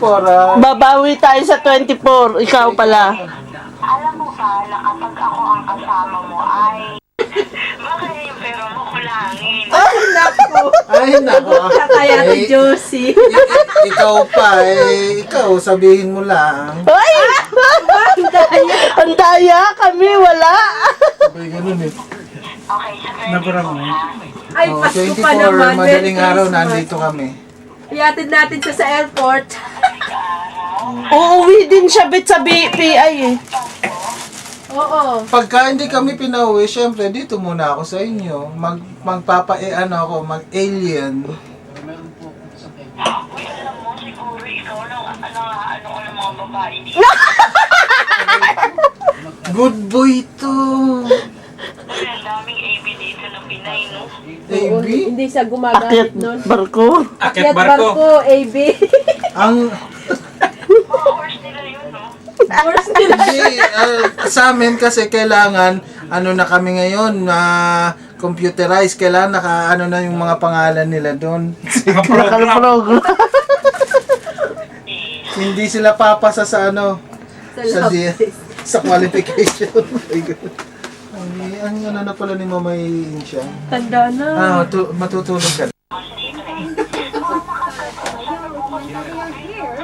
Babawi tayo sa 24. Ikaw pala. Alam mo ba na kapag ako ang kasama mo ay... Baka yung pera mo kulangin. Ay, nako. Kaya ko, Josie. Ikaw pa, ikaw, sabihin mo lang. Ay! Ang daya kami, wala. Sabi ganun eh. Okay, sa 24 ha? Ay, Oh, Pasko 24, pa naman. madaling Merry araw, Christmas. nandito kami. Iatid natin siya sa airport. Uuwi din siya bit sa BPI eh. Oo. Pagka hindi kami pinauwi, syempre, dito muna ako sa inyo. Mag-alien. Uy, alam mo, siguro ikaw lang ano ko ng mga babae dito. Good boy to. Uy, ang daming AB dito ng Pinay, no? Oo, AB? hindi siya Akyat gumagamit nun. barko. Akyat barko, AB. Ang, Mga horse nila yun, no? Course nila. hindi, sa amin kasi kailangan, ano na kami ngayon, computerized, kailangan ano na yung mga pangalan nila doon. Nakalprog. Hindi sila papasa sa ano, Sa love test. sa qualification. Ang ano na pala ni Mama siya. Tanda na. Matutulog ka.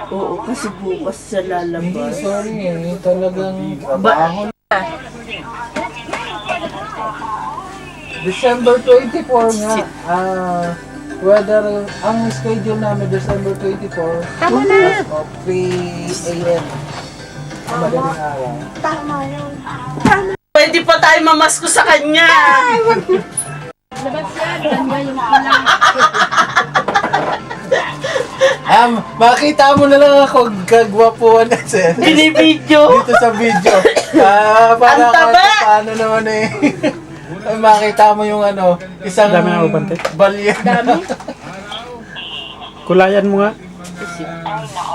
Oo, kasi bukas siya Hindi, lalabas. sorry talagang trabaho. December 24 nga. Whether ang schedule namin December 24 Tama na. of 3 a.m. Madaling araw. Pwede pa tayo mamasko sa kanya. Labas yan. Ganda yung kulang. Makita mo na lang ako kagwapuan kasi Binibidyo. dito sa video. Para Ang taba! kahit paano naman makita mo yung isang Dami na ubante. balya. Dami. Kulayan mo nga. Ay, naku,